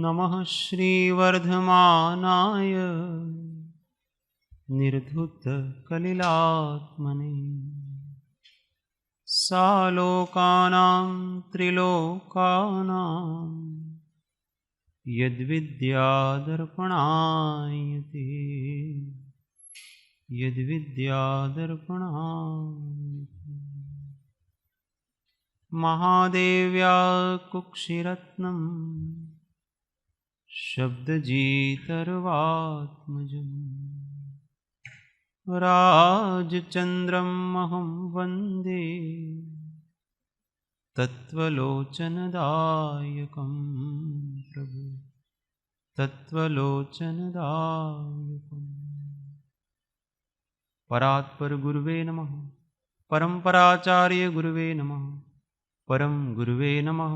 नमः श्रीवर्धमानाय निर्धूतकलिलात्मने सालोकानां त्रिलोकानां यद्विद्यादर्पणायते महादेव्या कुक्षिरत्नं शब्दजीतर्वात्मजम् राजचन्द्रमहं वन्दे तत्त्वलोचनदायकं प्रभु तत्त्वलोचनदायकम्। परात्पर गुरुवे नमः। परम्पराचार्य गुरुवे नमः। परम गुरुवे नमः।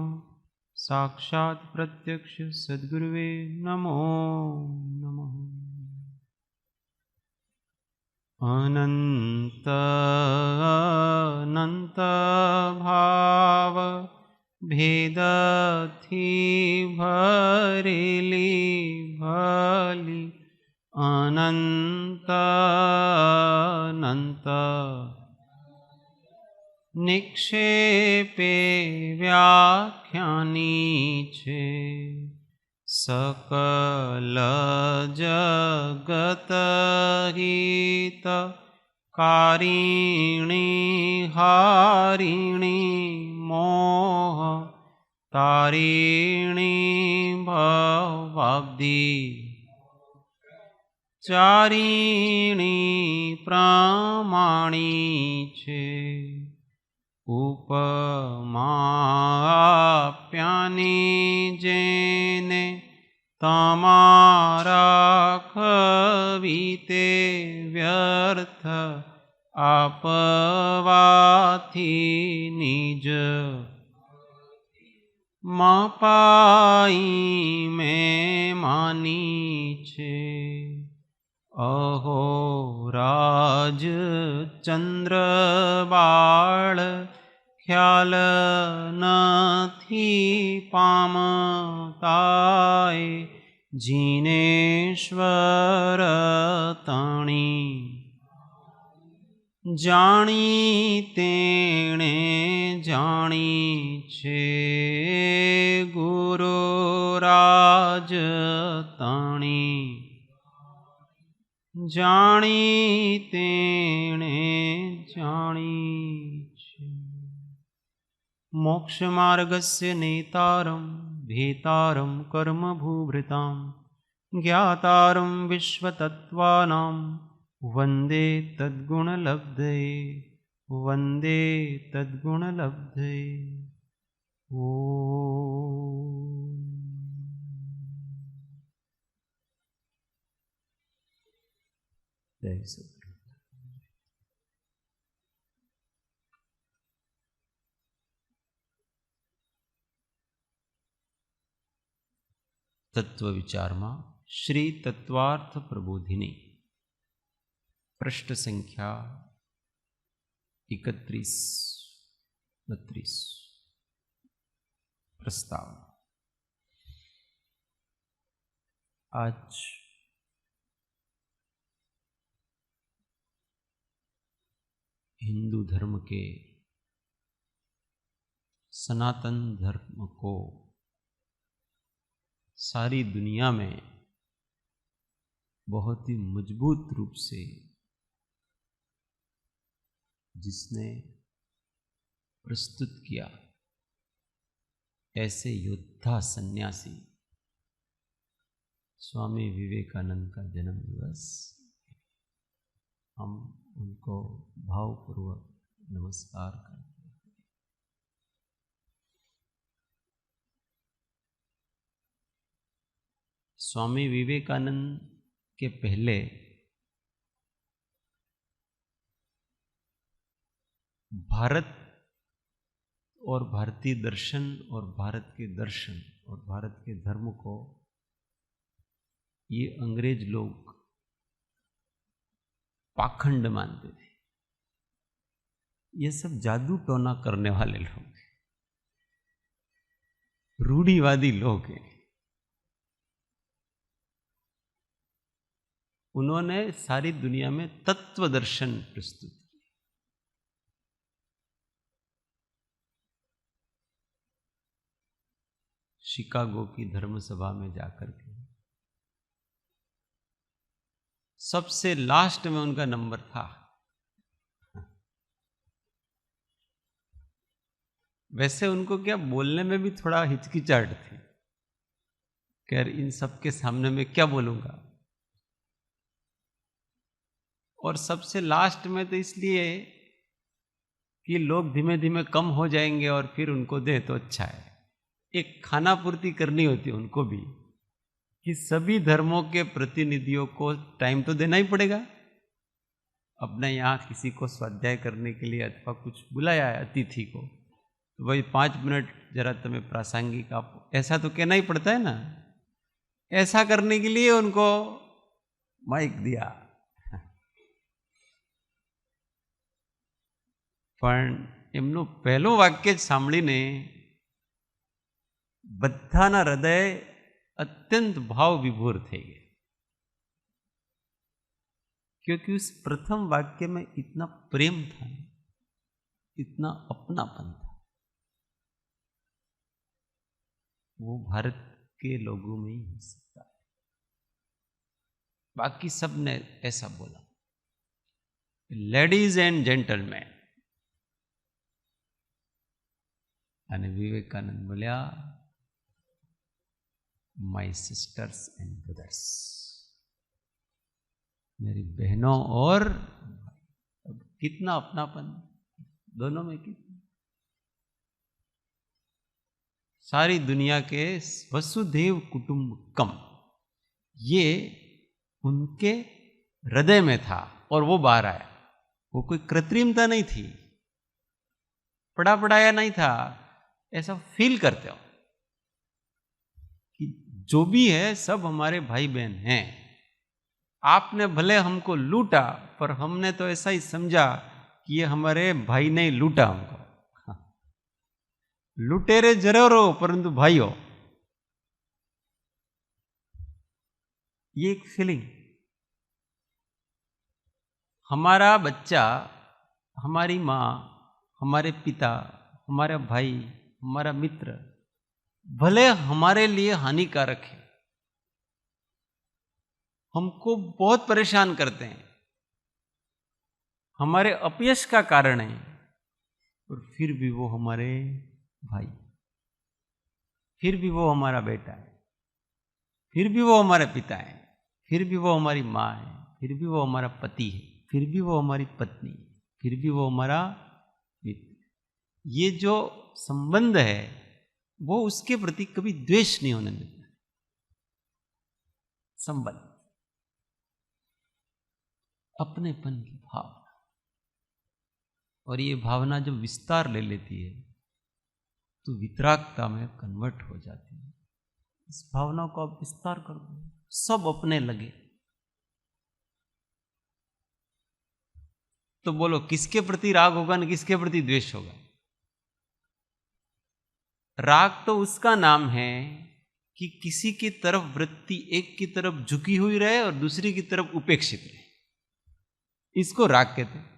साक्षात् प्रत्यक्ष सद्गुरुवे नमो नमः। अनंत अनंत भाव भेदथी भरेली भली अनंत अनंत निक्षेपे व्याख्यानी छे सकल जगत हित कारिणी हारिणी मोह तारिणी भवाब्दी चारिणी प्रामाणी छे उपमाप्यानी जेने तमारा कविते व्यर्थ आपवाथी निज मपाई में मानी छे अहो राज चंद्र बाळ ख्याल नथी पामताय जिनेश्वर तणी जाणी तेणे जाणी छे गुरु राज तणी जाणी तेणे जाणी छे मोक्ष मार्गस्य नेतारं भेतारं कर्मभूभृतां ज्ञातारं विश्वतत्त्वानां वन्दे तद्गुणलब्धये वन्दे तद्गुणलब्धये। ओ जय सद्गुरु। तत्व विचार में श्री तत्वार्थ प्रबोधिनी पृष्ठ संख्या 31-32 प्रस्ताव। आज हिंदू धर्म के सनातन धर्म को सारी दुनिया में बहुत ही मजबूत रूप से जिसने प्रस्तुत किया, ऐसे योद्धा सन्यासी स्वामी विवेकानंद का जन्म दिवस। हम उनको भावपूर्वक नमस्कार करते हैं। स्वामी विवेकानंद के पहले भारत और भारतीय दर्शन और भारत के दर्शन और भारत के धर्म को ये अंग्रेज लोग पाखंड मानते थे। ये सब जादू टोना करने वाले लोग, रूढ़िवादी लोग हैं। उन्होंने सारी दुनिया में तत्व दर्शन प्रस्तुत किया। शिकागो की धर्म सभा में जाकर के सबसे लास्ट में उनका नंबर था। वैसे उनको क्या बोलने में भी थोड़ा हिचकिचाहट थी कि यार इन सबके सामने में क्या बोलूंगा। और सबसे लास्ट में तो इसलिए कि लोग धीमे धीमे कम हो जाएंगे और फिर उनको दे तो अच्छा है। एक खाना पूर्ति करनी होती है उनको भी कि सभी धर्मों के प्रतिनिधियों को टाइम तो देना ही पड़ेगा। अपने यहाँ किसी को स्वाध्याय करने के लिए अथवा कुछ बुलाया है अतिथि को, तो भाई 5 मिनट जरा तुम्हें प्रासंगिक आप, ऐसा तो कहना ही पड़ता है ना। ऐसा करने के लिए उनको माइक दिया। પણ એમનું પહેલું વાક્ય જ સાંભળીને બધાના હૃદય અત્યંત ભાવ વિભોર થઈ गए, क्योंकि उस प्रथम वाक्य में इतना प्रेम था, इतना अपनापन था। वो भारत के लोगों में ही हो सकता है। बाकी सब ने ऐसा बोला, लेडीज एंड जेंटलमैन। અને વિવેકાનંદ બોલ્યા, माई सिस्टर्स एंड ब्रदर्स, मेरी बहनों और कितना अपनापन दोनों में, कितना। सारी दुनिया के वसुधैव कुटुंबकम ये उनके हृदय में था और वो बाहर आया। वो कोई कृत्रिमता नहीं थी, पड़ा पड़ाया नहीं था। ऐसा फील करते हो कि जो भी है सब हमारे भाई बहन हैं। आपने भले हमको लूटा, पर हमने तो ऐसा ही समझा कि ये हमारे भाई ने लूटा हमको। लुटेरे जरूर हो परंतु भाई हो, ये एक फीलिंग। हमारा बच्चा, हमारी माँ, हमारे पिता, हमारा भाई, हमारा मित्र भले हमारे लिए हानिकारक है, हमको बहुत परेशान करते हैं, हमारे अपयश का कारण है, और फिर भी वो हमारे भाई, फिर भी वो हमारा बेटा है, फिर भी वो हमारे पिता है, फिर भी वो हमारी माँ है, फिर भी वो हमारा पति है, फिर भी वो हमारी पत्नी, फिर भी वो हमारा मित्र। ये जो संबंध है वो उसके प्रति कभी द्वेष नहीं होने देता। संबंध, अपनेपन की भावना, और ये भावना जब विस्तार ले लेती है तो वितरागता में कन्वर्ट हो जाती है। इस भावना को आप विस्तार कर दो, सब अपने लगे। तो बोलो किसके प्रति राग होगा न किसके प्रति द्वेष होगा? राग तो उसका नाम है कि किसी की तरफ वृत्ति एक की तरफ झुकी हुई रहे और दूसरी की तरफ उपेक्षित रहे, इसको राग कहते हैं।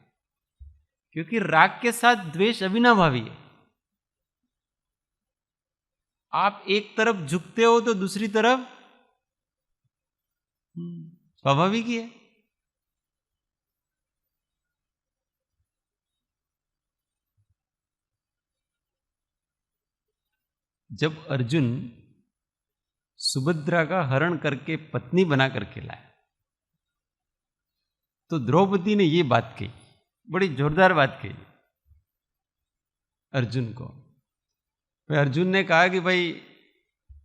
क्योंकि राग के साथ द्वेष अविनाभावी है। आप एक तरफ झुकते हो तो दूसरी तरफ स्वाभाविक ही है। जब अर्जुन सुभद्रा का हरण करके पत्नी बना करके लाया तो द्रौपदी ने ये बात कही, बड़ी जोरदार बात कही अर्जुन को। अर्जुन ने कहा कि भाई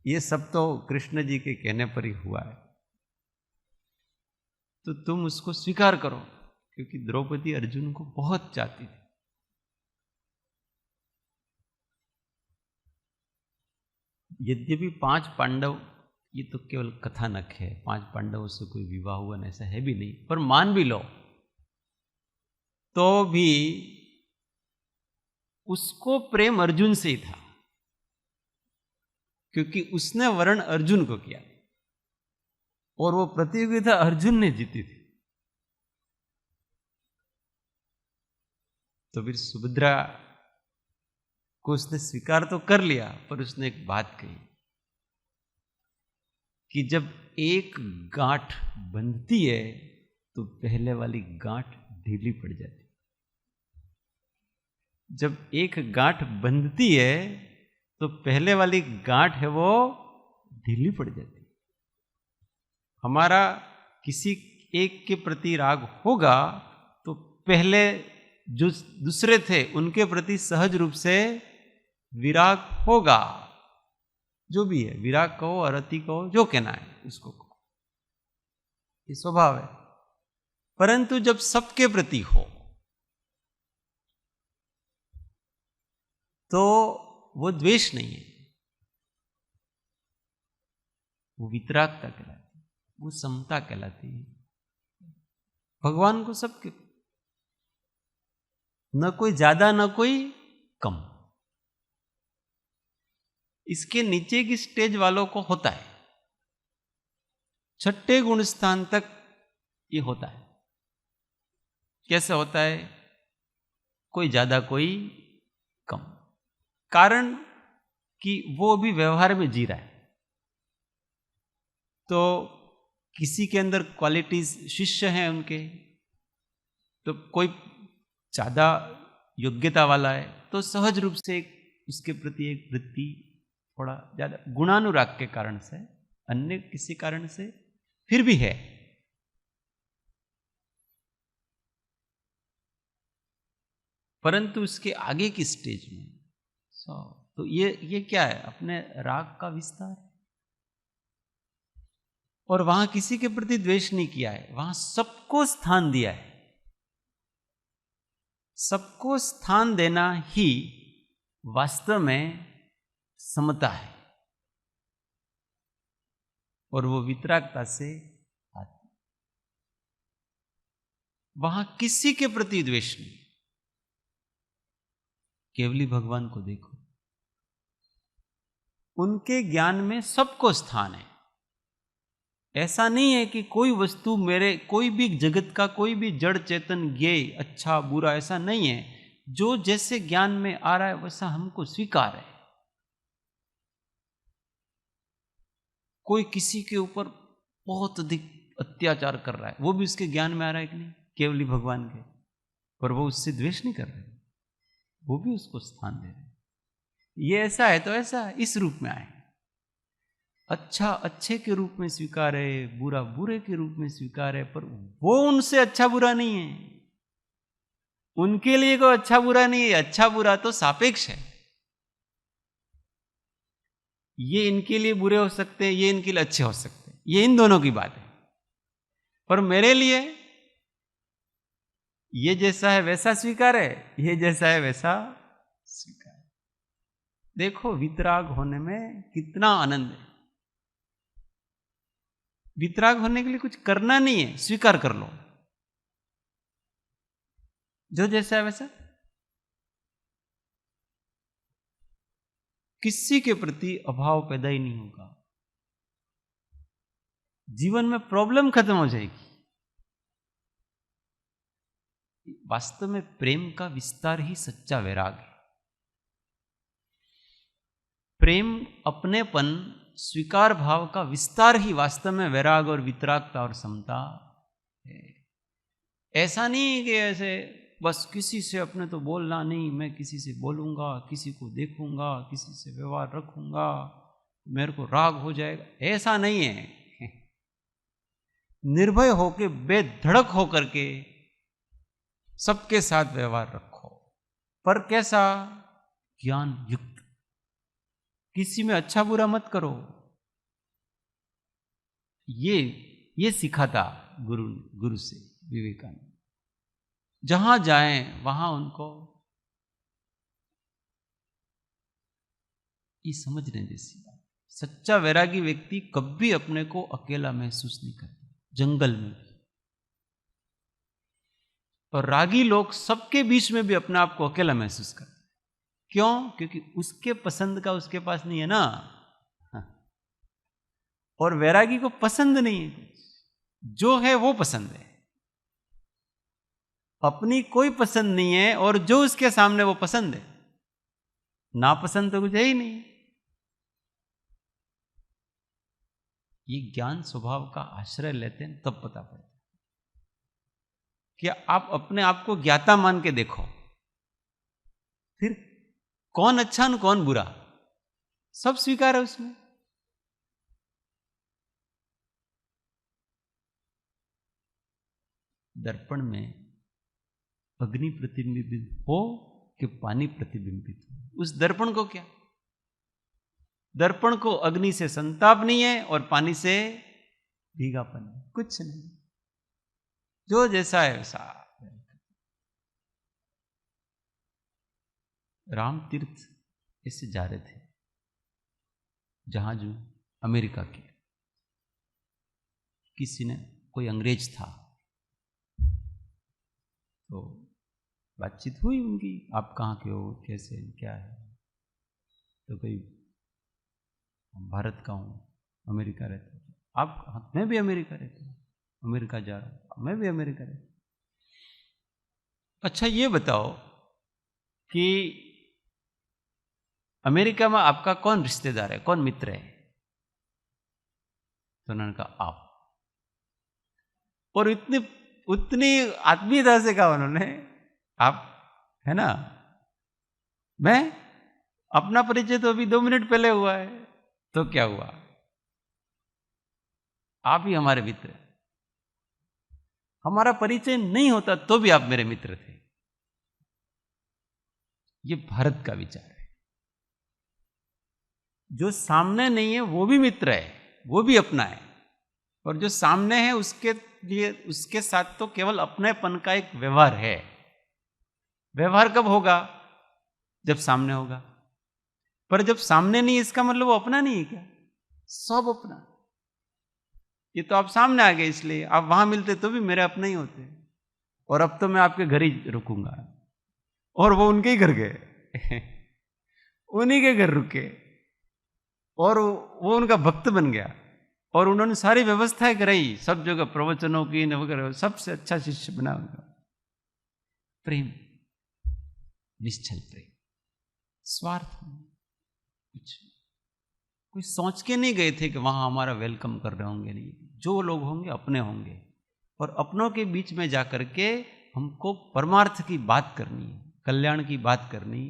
ये सब तो कृष्ण जी के कहने पर ही हुआ है, तो तुम उसको स्वीकार करो, क्योंकि द्रौपदी अर्जुन को बहुत चाहती थी। यद्यपि 5 पांडव, ये तो केवल कथानक है, 5 पांडवों से कोई विवाह हुआ न ऐसा है भी नहीं, पर मान भी लो तो भी उसको प्रेम अर्जुन से ही था, क्योंकि उसने वर्ण अर्जुन को किया। और वो प्रतियोगिता अर्जुन ने जीती थी। तो फिर सुभद्रा को उसने स्वीकार तो कर लिया, पर उसने एक बात कही कि जब एक गांठ बंधती है तो पहले वाली गांठ ढीली पड़ जाती। जब एक गांठ बंधती है तो पहले वाली गांठ है वो ढीली पड़ जाती। हमारा किसी एक के प्रति राग होगा तो पहले जो दूसरे थे उनके प्रति सहज रूप से विराग होगा। जो भी है, विराग कहो, अरति कहो, जो कहना है उसको कहो, ये स्वभाव है। परंतु जब सबके प्रति हो तो वो द्वेष नहीं है, वो वितरागता कहलाती है, वो समता कहलाती है। भगवान को सबके, न कोई ज्यादा न कोई कम। इसके नीचे की स्टेज वालों को होता है, छठे गुण स्थान तक ये होता है। कैसे होता है? कोई ज्यादा कोई कम। कारण कि वो भी व्यवहार में जी रहा है। तो किसी के अंदर क्वालिटीज, शिष्य हैं उनके, तो कोई ज्यादा योग्यता वाला है तो सहज रूप से उसके प्रति एक वृत्ति थोड़ा ज्यादा, गुणानुराग के कारण से, अन्य किसी कारण से फिर भी है। परंतु उसके आगे की स्टेज में तो ये क्या है? अपने राग का विस्तार। और वहां किसी के प्रति द्वेष नहीं किया है, वहां सबको स्थान दिया है। सबको स्थान देना ही वास्तव में समता है, और वो वितरागता से आती। वहां किसी के प्रति द्वेष नहीं। केवली भगवान को देखो, उनके ज्ञान में सबको स्थान है। ऐसा नहीं है कि कोई वस्तु मेरे, कोई भी जगत का कोई भी जड़ चेतन ज्ञेय अच्छा बुरा, ऐसा नहीं है। जो जैसे ज्ञान में आ रहा है वैसा हमको स्वीकार है। कोई किसी के ऊपर बहुत अधिक अत्याचार कर रहा है, वो भी उसके ज्ञान में आ रहा है कि नहीं? केवली भगवान के, पर वो उससे द्वेष नहीं कर रहे, वो भी उसको स्थान दे रहे। ये ऐसा है तो ऐसा है, इस रूप में आए। अच्छा अच्छे के रूप में स्वीकार है, बुरा बुरे के रूप में स्वीकार है, पर वो उनसे अच्छा बुरा नहीं है। उनके लिए कोई अच्छा बुरा नहीं है। अच्छा बुरा तो सापेक्ष है। ये इनके लिए बुरे हो सकते हैं, ये इनके लिए अच्छे हो सकते हैं, ये इन दोनों की बात है। पर मेरे लिए ये जैसा है वैसा स्वीकार है, ये जैसा है वैसा स्वीकार है। देखो वितराग होने में कितना आनंद है। वितराग होने के लिए कुछ करना नहीं है, स्वीकार कर लो जो जैसा है वैसा। किसी के प्रति अभाव पैदा ही नहीं होगा। जीवन में प्रॉब्लम खत्म हो जाएगी। वास्तव में प्रेम का विस्तार ही सच्चा वैराग है। प्रेम, अपनेपन, स्वीकार भाव का विस्तार ही वास्तव में वैराग और वितरागता और समता है। ऐसा नहीं कि ऐसे बस किसी से अपने तो बोलना नहीं, मैं किसी से बोलूंगा, किसी को देखूंगा, किसी से व्यवहार रखूंगा, मेरे को राग हो जाएगा, ऐसा नहीं है। निर्भय होके, बेधड़क होकर के सबके साथ व्यवहार रखो, पर कैसा? ज्ञान युक्त। किसी में अच्छा बुरा मत करो। ये सीखा था गुरु से विवेकानंद। जहां जाएं वहां उनको ये समझने जैसी बात। सच्चा वैरागी व्यक्ति कभी अपने को अकेला महसूस नहीं करता, जंगल में भी। और रागी लोग सबके बीच में भी अपने आप को अकेला महसूस करते। क्यों? क्योंकि उसके पसंद का उसके पास नहीं है ना। और वैरागी को पसंद नहीं है कुछ, जो है वो पसंद है, अपनी कोई पसंद नहीं है, और जो उसके सामने वो पसंद है, नापसंद तो कुछ है ही नहीं। ये ज्ञान स्वभाव का आश्रय लेते हैं तब पता पड़ता है कि आप अपने आप को ज्ञाता मान के देखो, फिर कौन अच्छा और कौन बुरा सब स्वीकार है उसमें। दर्पण में अग्नि प्रतिबिंबित हो कि पानी प्रतिबिंबित हो, उस दर्पण को क्या, दर्पण को अग्नि से संताप नहीं है और पानी से भीगापन है, कुछ नहीं, जो जैसा है वैसा। राम तीर्थ इससे जा रहे थे जहां जो अमेरिका के, किसी ने, कोई अंग्रेज था, तो बातचीत हुई उनकी, आप कहाँ के हो, कैसे क्या है, तो कोई भारत का हूँ, अमेरिका रहता हूँ, आप, हाँ, मैं भी अमेरिका रहता हूँ, अमेरिका जा रहा हूँ, मैं भी अमेरिका रहता हूँ। अच्छा ये बताओ कि अमेरिका में आपका कौन रिश्तेदार है, कौन मित्र है? तो उन्होंने कहा आप, और उतनी आत्मीयता से कहा उन्होंने, आप, है ना, मैं, अपना परिचय तो अभी 2 मिनट पहले हुआ है, तो क्या हुआ, आप ही हमारे मित्र हैं, हमारा परिचय नहीं होता तो भी आप मेरे मित्र थे। ये भारत का विचार है, जो सामने नहीं है वो भी मित्र है, वो भी अपना है, और जो सामने है उसके लिए, उसके साथ तो केवल अपनेपन का एक व्यवहार है। व्यवहार कब होगा? जब सामने होगा, पर जब सामने नहीं इसका मतलब वो अपना नहीं है क्या? सब अपना। ये तो आप सामने आ गए इसलिए, आप वहां मिलते तो भी मेरे अपने ही होते, और अब तो मैं आपके घर ही रुकूंगा, और वो उनके ही घर गए उन्हीं के घर रुके, और वो उनका भक्त बन गया, और उन्होंने सारी व्यवस्थाएं कराई, सब जगह प्रवचनों की वगैरह, सबसे अच्छा शिष्य बना उनका। प्रेम, निश्चल प्रेम, स्वार्थ कुछ, कोई सोच के नहीं गए थे कि वहां हमारा वेलकम कर रहे होंगे, नहीं, जो लोग होंगे अपने होंगे, और अपनों के बीच में जाकर के हमको परमार्थ की बात करनी है, कल्याण की बात करनी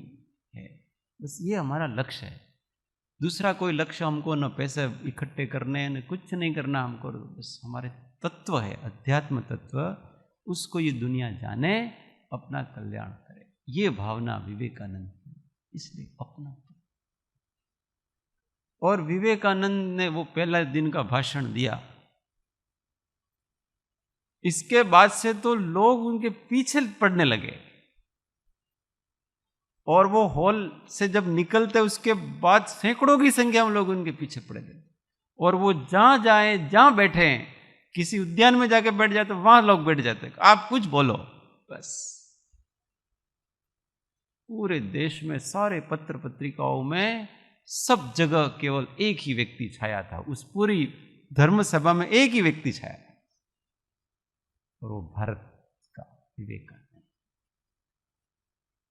है, बस ये हमारा लक्ष्य है। दूसरा कोई लक्ष्य हमको न पैसे इकट्ठे करने, न कुछ नहीं करना हमको, बस हमारे तत्व है, अध्यात्म तत्व, उसको ये दुनिया जाने, अपना कल्याण करे, ये भावना विवेकानंद की, इसलिए अपना। और विवेकानंद ने वो पहला दिन का भाषण दिया, इसके बाद से तो लोग उनके पीछे पड़ने लगे, और वो हॉल से जब निकलते उसके बाद सैकड़ों की संख्या में लोग उनके पीछे पड़े थे, और वो जहां जाए, जहां बैठे, किसी उद्यान में जाके बैठ जाते, वहां लोग बैठ जाते, आप कुछ बोलो बस। पूरे देश में, सारे पत्र पत्रिकाओं में, सब जगह केवल एक ही व्यक्ति छाया था, उस पूरी धर्म सभा में एक ही व्यक्ति छाया था, और वो भारत का विवेकानंद।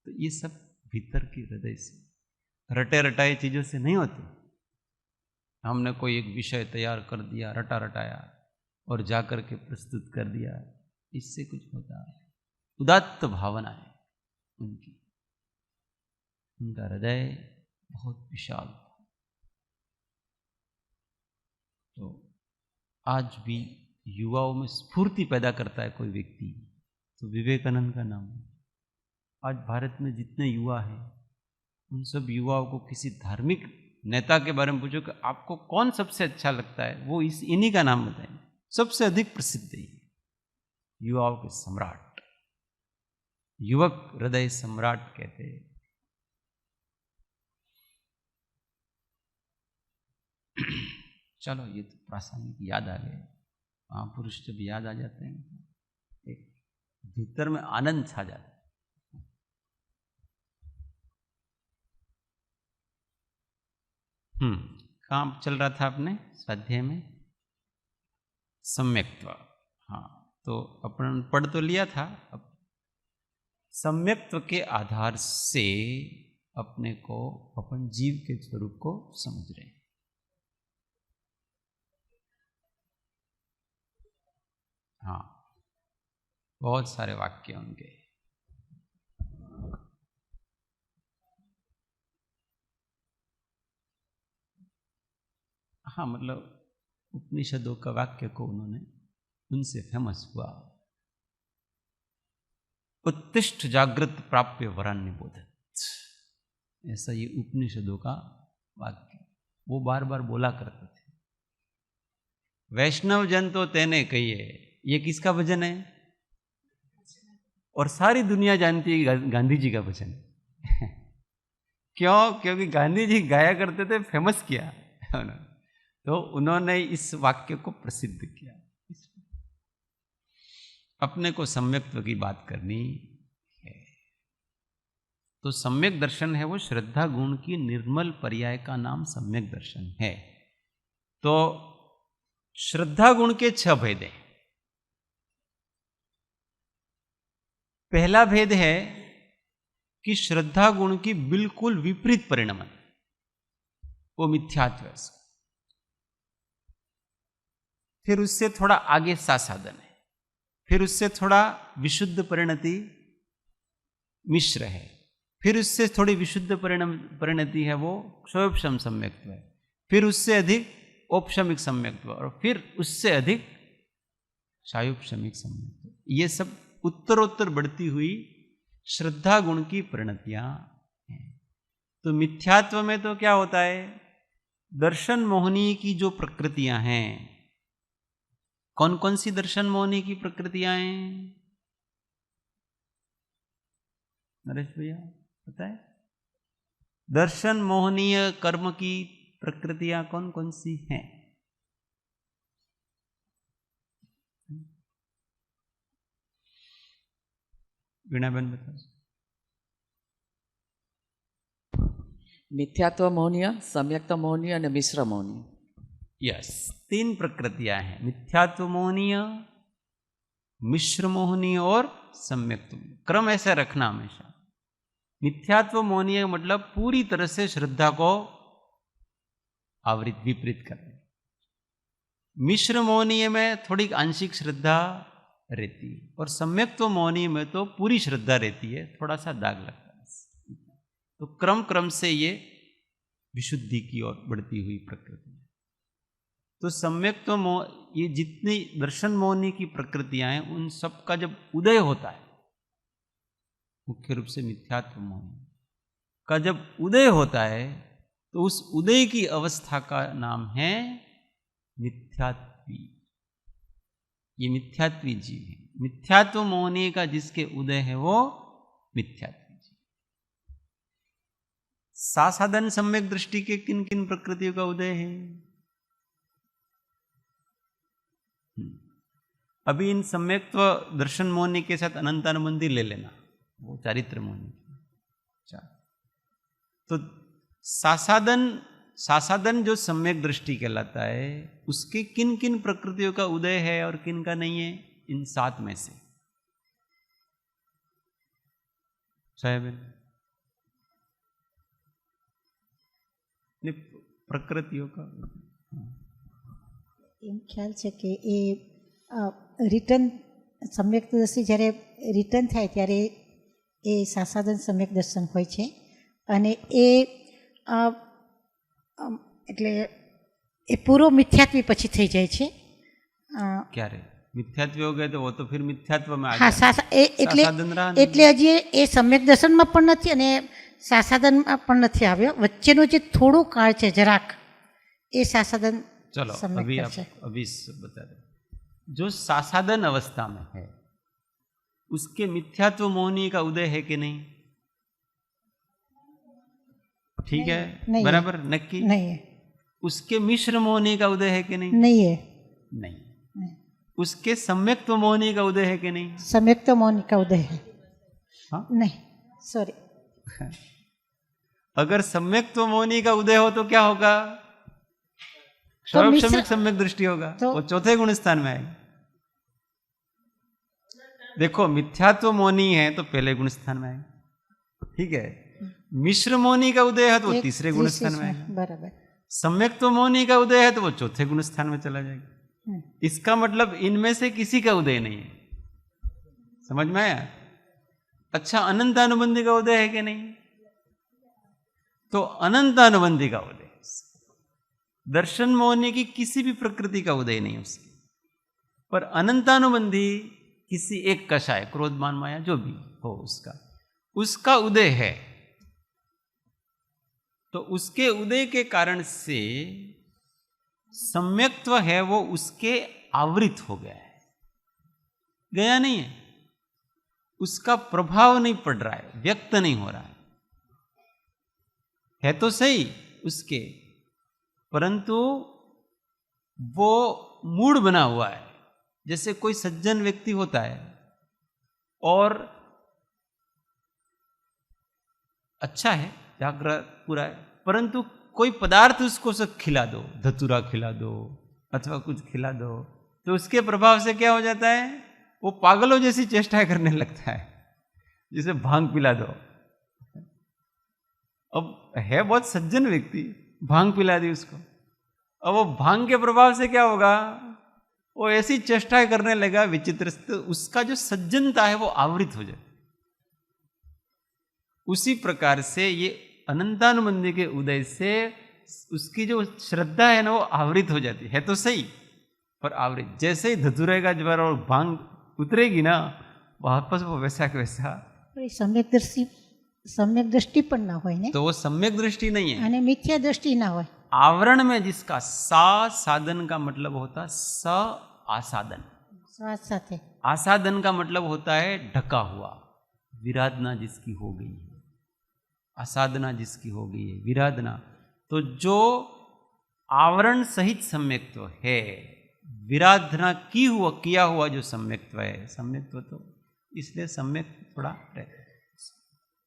तो ये सब भीतर की हृदय से, रटे रटाए चीजों से नहीं होते। हमने कोई एक विषय तैयार कर दिया, रटा रटाया, और जाकर के प्रस्तुत कर दिया, इससे कुछ होता है। उदात्त भावना है उनकी, उनका हृदय बहुत विशाल था। तो आज भी युवाओं में स्फूर्ति पैदा करता है कोई व्यक्ति, तो विवेकानंद का नाम है। आज भारत में जितने युवा हैं, उन सब युवाओं को किसी धार्मिक नेता के बारे में पूछो कि आपको कौन सबसे अच्छा लगता है, वो इन्हीं का नाम बताएंगे, सबसे अधिक प्रसिद्ध है युवाओं के सम्राट, युवक हृदय सम्राट कहते हैं। चलो, ये तो प्रासंगिक याद आ गए। महापुरुष जब याद आ जाते हैं तो एक भीतर में आनंद छा जाता है। काम चल रहा था अपने स्वाध्याय में। सम्यक्त्व। हाँ, तो अपन पढ़ तो लिया था। अब सम्यक्त्व के आधार से अपने को, अपन जीव के स्वरूप को समझ रहे हैं। हाँ, बहुत सारे वाक्य उनके। हाँ, मतलब उपनिषदों का वाक्य को उन्होंने उनसे फेमस हुआ। उत्तिष्ठ जागृत प्राप्य वरान निबोधत, ऐसा ये उपनिषदों का वाक्य वो बार बार बोला करते थे। वैष्णव जन तो तेने कहिए, ये किसका भजन है? और सारी दुनिया जानती है गांधी जी का भजन। क्यों? क्योंकि गांधी जी गाया करते थे, फेमस किया तो उन्होंने इस वाक्य को प्रसिद्ध किया। अपने को सम्यक्त्व की बात करनी है, तो सम्यक दर्शन है वो श्रद्धा गुण की निर्मल पर्याय का नाम सम्यक दर्शन है। तो श्रद्धा गुण के 6 भेद हैं। पहला भेद है कि श्रद्धा गुण की बिल्कुल विपरीत परिणमन, वो मिथ्यात्व है। फिर उससे थोड़ा आगे साधन है, फिर उससे थोड़ा विशुद्ध परिणति मिश्र है, फिर उससे थोड़ी विशुद्ध परिणति है वो क्षोभक्षम सम्यक्त्व है, फिर उससे अधिक औपशमिक सम्यक्त्व, और फिर उससे अधिक सायुपशमिक सम्यक्त्व। ये सब उत्तरोत्तर बढ़ती हुई श्रद्धा गुण की परिणतियां हैं। तो मिथ्यात्व में तो क्या होता है? दर्शन मोहनी की जो प्रकृतियां हैं, कौन कौन सी दर्शन मोहनी की प्रकृतियां हैं? नरेश भैया पता है? दर्शन मोहनीय कर्म की प्रकृतियां कौन कौन सी हैं? वीणाबेन बताओ। मिथ्यात्व मोहनीय, सम्यक्त्व मोहनीय और मिश्र मोहनीय। यस, 3 प्रकृतियां हैं, मिथ्यात्व मोहनीय, मिश्र मोहनीय और सम्यक्त्व। क्रम ऐसा रखना हमेशा। मिथ्यात्व मोहनीय मतलब पूरी तरह से श्रद्धा को आवृत विपरीत करना। मिश्र मोहनीय में थोड़ी आंशिक श्रद्धा रहती है, और सम्यक्त्व मोहनीय में तो पूरी श्रद्धा रहती है, थोड़ा सा दाग लगता है। तो क्रम से ये विशुद्धि की ओर बढ़ती हुई प्रकृति। तो सम्यक्त्व ये जितनी दर्शन मोहनी की प्रकृतियां हैं, उन सब का जब उदय होता है, मुख्य रूप से मिथ्यात्व मोहनी का जब उदय होता है, तो उस उदय की अवस्था का नाम है मिथ्यात्वी। ये मिथ्यात्वी जीव है। मिथ्यात्व मोहनी का जिसके उदय है वो मिथ्यात्वी जीव। साधन सम्यक दृष्टि के किन किन प्रकृतियों का उदय है? अभी इन सम्यक्त्व दर्शन मोहनी के साथ अनंतानुबंधी ले लेना, वो चारित्र मोहनी। तो सासादन जो सम्यक दृष्टि कहलाता है, उसके किन किन प्रकृतियों का उदय है और किन का नहीं है? इन 7 में से प्रकृतियों का એમ ખ્યાલ છે કે એ રિટર્ન સમ્યક દર્શી જ્યારે રિટર્ન થાય ત્યારે એ સાસાદન સમ્યક દર્શન હોય છે, અને એ એટલે એ પૂરો મિથ્યાત્વી પછી થઈ જાય છે. ક્યારે મિથ્યાત્વી हो गए तो वो तो फिर मिथ्यात्व में आ હા, गया। એટલે હજી એ સમ્યક દર્શનમાં પણ નથી અને સાસાદનમાં પણ નથી આવ્યો. વચ્ચેનો જે થોડો કાળ છે જરાક, એ સાસાદન. चलो अभी बता दो। जो सासादन अवस्था में है उसके मिथ्यात्व मोहनी का उदय है कि नहीं? ठीक है, बराबर, नक्की नहीं है। उसके मिश्र मोहनी का उदय है कि नहीं? नहीं है। नहीं। उसके सम्यक्त्व मोहनी का उदय है कि नहीं? सम्यक्त्व मोहनी का उदय है। हाँ? नहीं, सॉरी। अगर सम्यक्त्व मोहनी का उदय हो तो क्या होगा? स्वाभाविक सम्यक दृष्टि होगा, तो वो चौथे गुण स्थान में आएगा। देखो मिथ्यात्व मौनी है तो पहले गुण स्थान में आएगा, ठीक है। मिश्र मौनी का उदय है तो वो एक तीसरे गुण स्थान में आएगा। बराबर। सम्यक्त्व मौनी का उदय है तो वो चौथे गुण स्थान में चला जाएगा। इसका मतलब इनमें से किसी का उदय नहीं है, समझ में आया? अच्छा, अनंतानुबंधी का उदय है कि नहीं? तो अनंतानुबंधी का उदय, दर्शन मौनी की किसी भी प्रकृति का उदय नहीं उसकी, पर अनंतानुबंधी किसी एक कषाय, क्रोध मान माया जो भी हो उसका उदय है। तो उसके उदय के कारण से सम्यक्त्व है वो उसके आवृत हो गया है, गया नहीं है, उसका प्रभाव नहीं पड़ रहा है, व्यक्त नहीं हो रहा है तो सही उसके, परंतु वो मूड बना हुआ है। जैसे कोई सज्जन व्यक्ति होता है और अच्छा है, जागृत पूरा है, परंतु कोई पदार्थ उसको सब खिला दो, धतूरा खिला दो अथवा कुछ खिला दो, तो उसके प्रभाव से क्या हो जाता है, वो पागलों जैसी चेष्टाएं करने लगता है, जिसे भांग पिला दो। अब है बहुत सज्जन व्यक्ति, भांग पिला दी उसको, अब वो भांग के प्रभाव से क्या होगा, वो ऐसी चेष्टाएं करने लगा विचित्र, तो उसका जो सज्जनता है वो आवृत हो जाए। उसी प्रकार से ये अनंतानुबंधी के उदय से उसकी जो श्रद्धा है ना वो आवृत हो जाती है तो सही, पर आवृत। जैसे ही धतूरे का ज्वर और भांग उतरेगी ना, वापस वो वैसा के वैसा। सम्यक दृष्टि पण ना होय ने, तो वो सम्यक दृष्टि नहीं है, अने मिथ्या दृष्टि ना होय। आवरण में जिसका सा साधन का मतलब होता स आसादन, स्वाद साथे आसादन का मतलब होता है ढका हुआ, विराधना जिसकी हो गई है, आसाधना जिसकी हो गई है, विराधना। तो जो आवरण सहित सम्यक्त्व है, विराधना किया हुआ जो सम्यक्त्व है, सम्यक्त्व तो इसलिए सम्यक थोड़ा रहता है।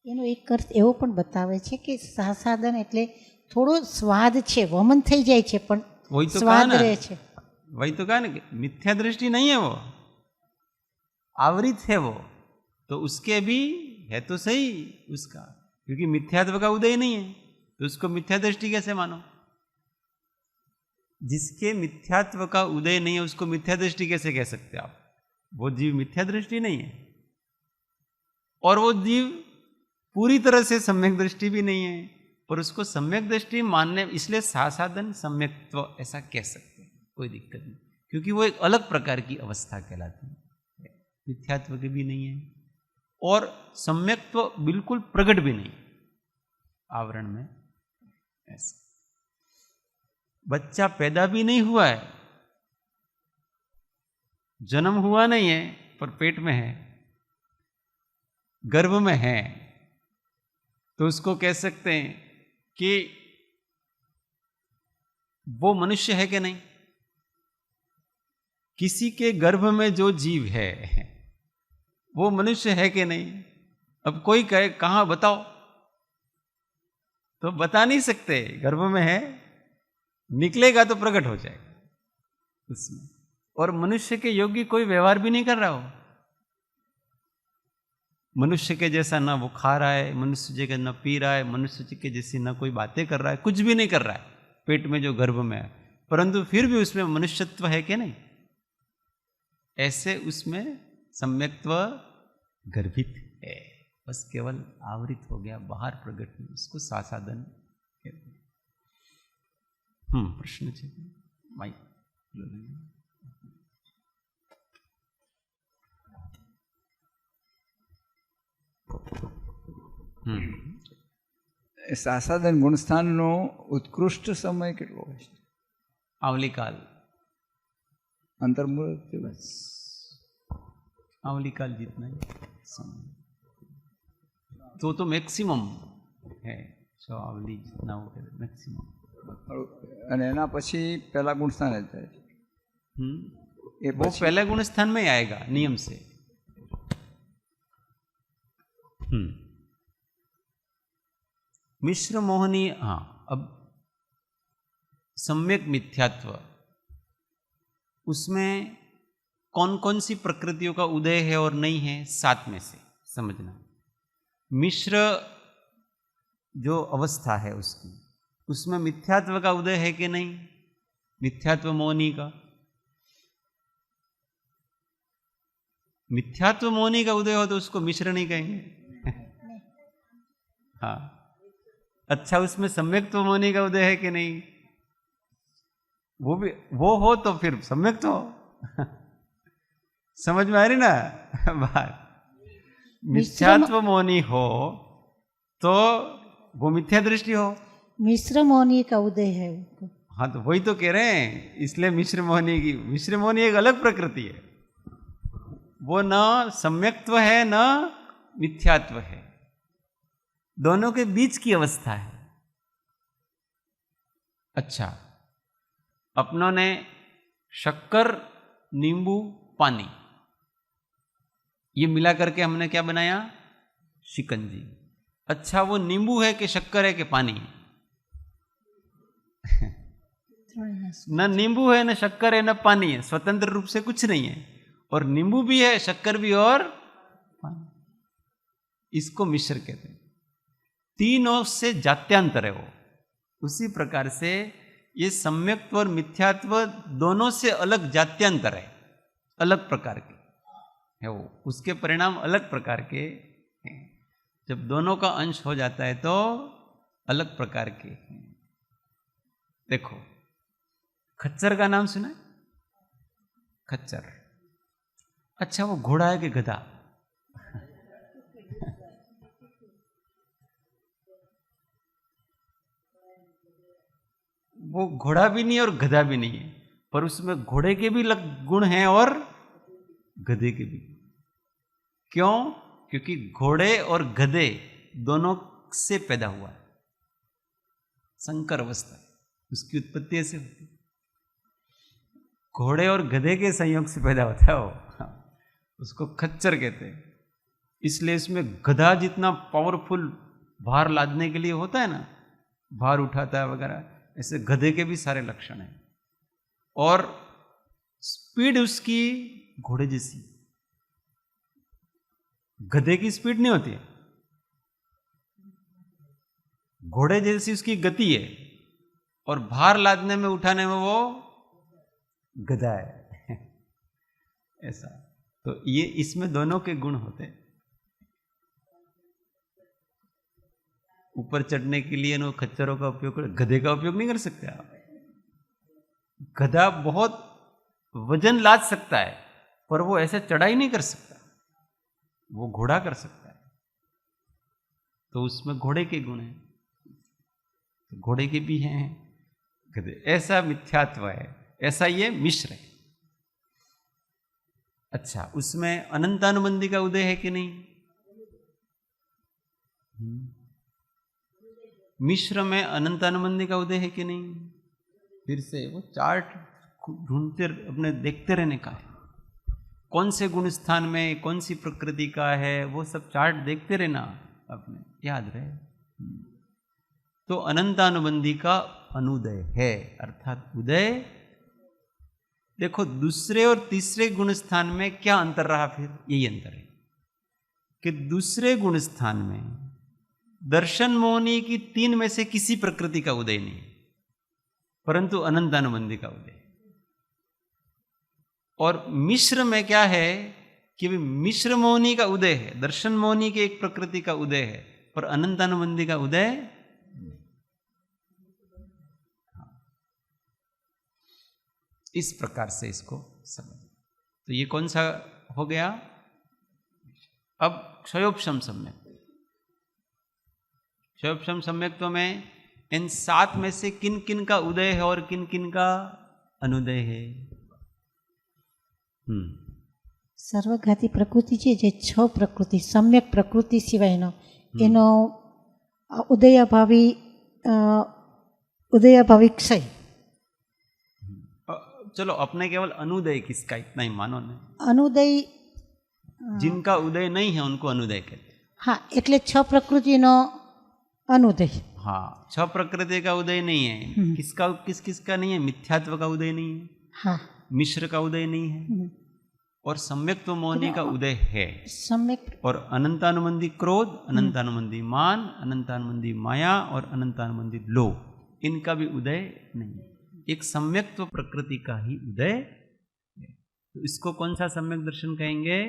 એનો એક અર્થ એવો પણ બતાવે છે કે સાસાદન એટલે થોડો સ્વાદ છે, વમન થઈ જાય છે પણ वही तो स्वाद कहा ना, रहे છે। वही तो कहा ना कि मिथ्या दृष्टि नहीं है, वो आवृत है वो, तो उसके भी है तो सही उसका, क्योंकि मिथ्यात्व का उदय नहीं है तो उसको मिथ्या दृष्टि कैसे मानो? जिसके मिथ्यात्व का उदय नहीं है उसको मिथ्या दृष्टि कैसे कह सकते आप? वो जीव मिथ्या दृष्टि नहीं है, और वो जीव पूरी तरह से सम्यक दृष्टि भी नहीं है, पर उसको सम्यक दृष्टि मानने, इसलिए सासाधन सम्यक्त्व ऐसा कह सकते हैं, कोई दिक्कत नहीं, क्योंकि वो एक अलग प्रकार की अवस्था कहलाती है, मिथ्यात्व की भी नहीं है और सम्यक्त्व बिल्कुल प्रकट भी नहीं आवरण में। ऐसा बच्चा पैदा भी नहीं हुआ है, जन्म हुआ नहीं है, पर पेट में है, गर्भ में है, तो उसको कह सकते हैं कि वो मनुष्य है कि नहीं? किसी के गर्भ में जो जीव है वो मनुष्य है कि नहीं? अब कोई कहे कहां बताओ, तो बता नहीं सकते, गर्भ में है, निकलेगा तो प्रकट हो जाएगा उसमें, और मनुष्य के योग्य कोई व्यवहार भी नहीं कर रहा हो, मनुष्य के जैसा ना वो खा रहा है, मनुष्य जैसा न पी रहा है, मनुष्य के जैसी न कोई बातें कर रहा है, कुछ भी नहीं कर रहा है पेट में जो गर्भ में है, परंतु फिर भी उसमें मनुष्यत्व है कि नहीं? ऐसे उसमें सम्यक्त्व गर्भित है, बस केवल आवृत हो गया, बाहर प्रकट नहीं, उसको सासाधन कहते हैं। प्रश्न છે माइक સાસાદન ગુણસ્થાનનો ઉત્કૃષ્ટ સમય કેટલો હોય છે? आवलीकाल, अंतर्मुहूर्त बस आवलीकाल जितना ही समय, तो मैक्सिमम है, जो आवली जितना हो मैक्सिमम, અને એના પછી પહેલા ગુણસ્થાન જ જાય છે। એ वो પછી पहले गुण स्थान में ही आएगा नियम से। मिश्र मोहनी, हाँ, अब सम्यक मिथ्यात्व, उसमें कौन कौन सी प्रकृतियों का उदय है और नहीं है, 7 में से समझना। मिश्र जो अवस्था है उसकी, उसमें मिथ्यात्व का उदय है कि नहीं, मिथ्यात्व मौनी का, मिथ्यात्व मौनी का उदय हो तो उसको मिश्र नहीं कहेंगे। हाँ, अच्छा, उसमें सम्यक्त्व मौनी का उदय है कि नहीं, वो भी वो हो तो फिर सम्यक्त्व हो। समझ में आ रही ना बात। मिथ्यात्व मौनी हो तो वो मिथ्या दृष्टि हो। मिश्र मौनी का उदय है उनको। हाँ, तो वही तो कह रहे हैं, इसलिए मिश्र मौनी की, मिश्र मौनी एक अलग प्रकृति है, वो न सम्यक्त्व है न मिथ्यात्व है, दोनों के बीच की अवस्था है। अच्छा, अपनों ने शक्कर, नींबू, पानी ये मिला करके हमने क्या बनाया, शिकंजी। अच्छा, वो नींबू है कि शक्कर है कि पानी है? न नींबू है, न शक्कर है, न पानी है, स्वतंत्र रूप से कुछ नहीं है। और नींबू भी है, शक्कर भी और पानी, इसको मिश्र कहते हैं। तीनों से जात्यांतर है वो। उसी प्रकार से ये सम्यक्त्व और मिथ्यात्व दोनों से अलग जात्यांतर है, अलग प्रकार के है वो, उसके परिणाम अलग प्रकार के हैं। जब दोनों का अंश हो जाता है तो अलग प्रकार के हैं। देखो, खच्चर का नाम सुना है? खच्चर, अच्छा, वो घोड़ा है कि गधा? वो घोड़ा भी नहीं और गधा भी नहीं है, पर उसमें घोड़े के भी गुण हैं और गधे के भी। क्यों? क्योंकि घोड़े और गधे दोनों से पैदा हुआ है, संकर अवस्था, उसकी उत्पत्ति ऐसे होती है। घोड़े और गधे के संयोग से पैदा होता है वो, उसको खच्चर कहते हैं। इसलिए इसमें गधा जितना पावरफुल भार लादने के लिए होता है ना, भार उठाता है वगैरह, ऐसे गधे के भी सारे लक्षण हैं। और स्पीड उसकी घोड़े जैसी, गधे की स्पीड नहीं होती है, घोड़े जैसी उसकी गति है, और भार लादने में उठाने में वो गधा है। ऐसा, तो ये इसमें दोनों के गुण होते हैं। ऊपर चढ़ने के लिए नो खच्चरों का उपयोग कर, गधे का उपयोग नहीं कर सकते आप। गधा बहुत वजन लाद सकता है, पर वो ऐसे चढ़ाई नहीं कर सकता, वो घोड़ा कर सकता है। तो उसमें घोड़े के गुण हैं, तो घोड़े के भी हैं गधे। ऐसा मिथ्यात्व है, ऐसा ये मिश्र है। अच्छा, उसमें अनंतानुबंधी का उदय है कि नहीं? मिश्र में अनंतानुबंधी का उदय है कि नहीं? फिर से वो चार्ट ढूंढते अपने देखते रहने का है, कौन से गुण स्थान में कौन सी प्रकृति का है, वो सब चार्ट देखते रहना, अपने याद रहे। तो अनंतानुबंधी का अनुदय है, अर्थात उदय। देखो, दूसरे और तीसरे गुण स्थान में क्या अंतर रहा? फिर यही अंतर है कि दूसरे गुण स्थान में दर्शन मोहनी की 3 में से किसी प्रकृति का उदय नहीं, परंतु अनंतानुबंधी का उदय। और मिश्र में क्या है कि मिश्र मोहनी का उदय है, दर्शन मोहनी के एक प्रकृति का उदय है, पर अनंतानुबंधी का उदय। इस प्रकार से इसको समझ। तो ये कौन सा हो गया? अब क्षयोपशम सम्यक। क्षयोपशम सम्यक्त्व में इन 7 में से किन किन का उदय है और किन किन का अनुदय है? સર્વઘાતી પ્રકૃતિ છે, જે 6 પ્રકૃતિ સમ્યક પ્રકૃતિ સિવાયનો એનો ઉદયાભાવી ક્ષય। चलो, अपने केवल अनुदय किसका इतना ही मानो ने, अनुदय जिनका उदय नहीं है उनको अनुदय कहते हैं। हाँ, એટલે 6 પ્રકૃતિનો अनुदय। हाँ, छह प्रकृति का उदय नहीं है। किसका किसका नहीं है? मिथ्यात्व का उदय नहीं है, हाँ मिश्र का उदय नहीं है, और सम्यक्त्व मोहिनी का उदय है। सम्यक और अनंतानुबंधी क्रोध, अनंतानुबंधी मान, अनंतानुबंधी माया और अनंतानुबंधी लोभ, इनका भी उदय नहीं है। एक सम्यक्त्व प्रकृति का ही उदय है। तो इसको कौन सा सम्यक दर्शन कहेंगे?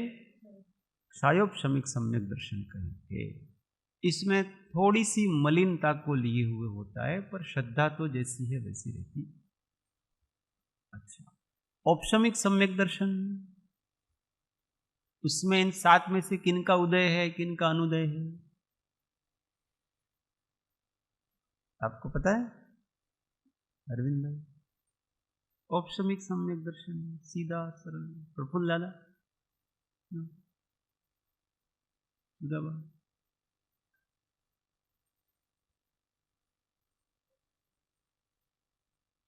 क्षयोपशमिक सम्यक दर्शन कहेंगे। इसमें थोड़ी सी मलिनता को लिए हुए होता है, पर श्रद्धा तो जैसी है वैसी रहती। अच्छा, औपशमिक सम्यक दर्शन, उसमें इन सात में से किन का उदय है, किन का अनुदय है, आपको पता है अरविंद भाई? औपशमिक सम्यक दर्शन सीधा सरल। प्रफुल्ल दादा,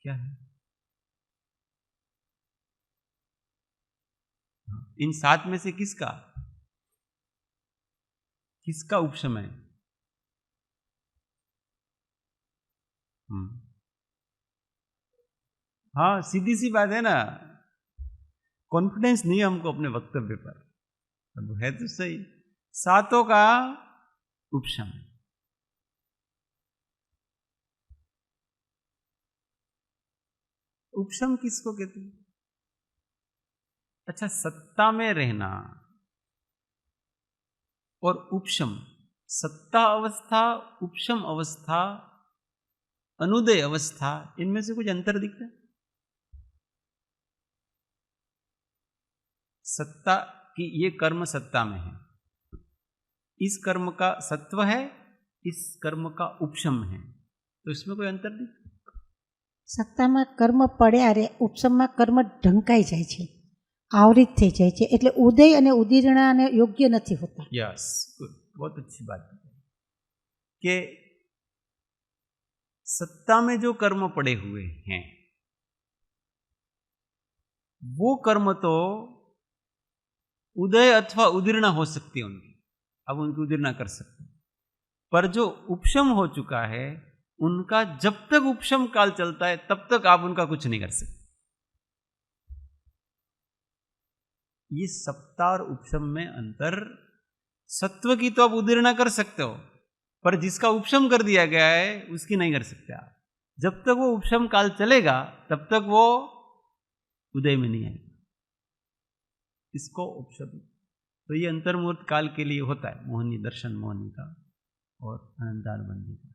क्या है? इन सात में से किसका उपशम है? हाँ, सीधी सी बात है ना, कॉन्फिडेंस नहीं है हमको अपने वक्तव्य पर, अब है तो सही। सातों का उपशम। उपशम किसको कहते हैं? अच्छा, सत्ता में रहना और उपशम, सत्ता अवस्था, उपशम अवस्था, अनुदय अवस्था, इनमें से कुछ अंतर दिखता है? सत्ता की ये कर्म सत्ता में है, इस कर्म का सत्व है, इस कर्म का उपशम है, तो इसमें कोई अंतर नहीं। સત્તામાં કર્મ પડ્યા રે, ઉપશમમાં કર્મ ઢંકાઈ જાય છે, આવરિત થઈ જાય છે, એટલે ઉદય અને ઉદીરણાને યોગ્ય નથી હોતા. यस, गुड, बहुत अच्छी बात कि सत्ता में जो कर्म पड़े हुए हैं वो कर्म तो उदय अथवा उदीर्ण हो सकती है उनकी, अब उनकी उदीर्ण कर सकते हैं, पर जो उपशम हो चुका है उनका जब तक उपशम काल चलता है तब तक आप उनका कुछ नहीं कर सकते। ये सत्ता और उपशम में अंतर, सत्व की तो आप उदीर्ण कर सकते हो, पर जिसका उपशम कर दिया गया है उसकी नहीं कर सकते आप। जब तक वो उपशम काल चलेगा तब तक वो उदय में नहीं आएगा, इसको उपशम। तो ये अंतर्मुहूर्त काल के लिए होता है, मोहिनी दर्शन मोहिनी का और अनंतानुबंधी का,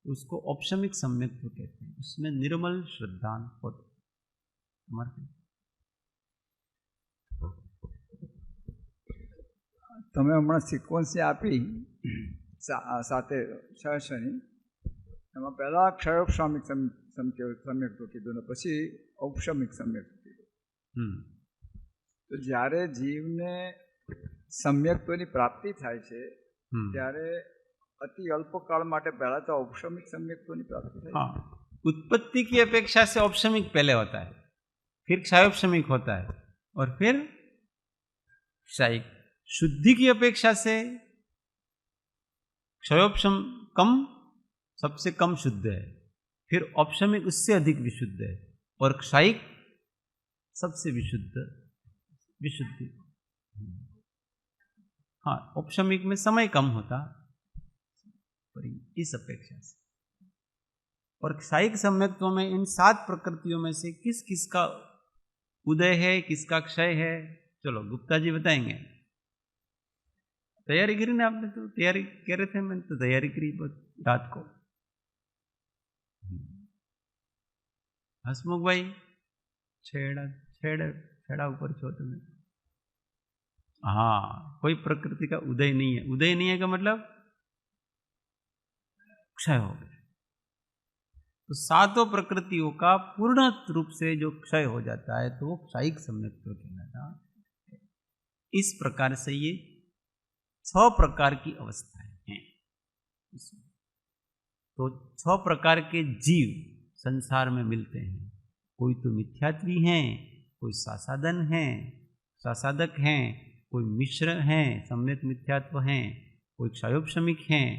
उसको औपशमिक सम्यक्त्व कहते हैं। उसमें निर्मल श्रद्धा होते। તમે હમણાં સિક્વન્સ આપી સાથે છ શનિ, એમાં પહેલાં ક્ષયોપશામિક સમ્યક્ત્વ કીધું ને પછી ઔપશમિક સમ્યક્ત્વ કીધું. તો જ્યારે જીવને સમ્યક્ત્વની પ્રાપ્તિ થાય છે ત્યારે अति अल्पकाल माटे पहला तो औपशमिक सम्यक्त्वनी प्राप्ति है। हाँ, उत्पत्ति की अपेक्षा से औपशमिक पहले होता है, फिर क्षयोपशमिक होता है और फिर क्षयिक। शुद्धि की अपेक्षा से क्षयोपशम कम, सबसे कम शुद्ध है, फिर औपशमिक उससे अधिक विशुद्ध है और क्षयिक सबसे विशुद्धि। हाँ, औपशमिक में समय कम होता इस अपेक्षा से, और क्षयिक सम्यक्त्व में इन सात प्रकृतियों में से किस किस का उदय है, किसका क्षय है, चलो गुप्ता जी बताएंगे। तैयारी करी ना आपने? तो तैयारी कह रहे थे, मैंने तो तैयारी करी रात को। हसमुख भाई छेड़ा ऊपर छो तुम्हें। हाँ, कोई प्रकृति का उदय नहीं है। उदय नहीं है का मतलब क्षय हो गया। तो सातों प्रकृतियों का पूर्ण रूप से जो क्षय हो जाता है तो वो क्षयिक सम्यक्त्व कहलाता है। इस प्रकार से ये 6 प्रकार की अवस्थाएं हैं। तो 6 प्रकार के जीव संसार में मिलते हैं। कोई तो मिथ्यात्वी हैं, कोई सासादक हैं, कोई मिश्र हैं, सम्यक मिथ्यात्व हैं, कोई क्षयोपशमिक हैं,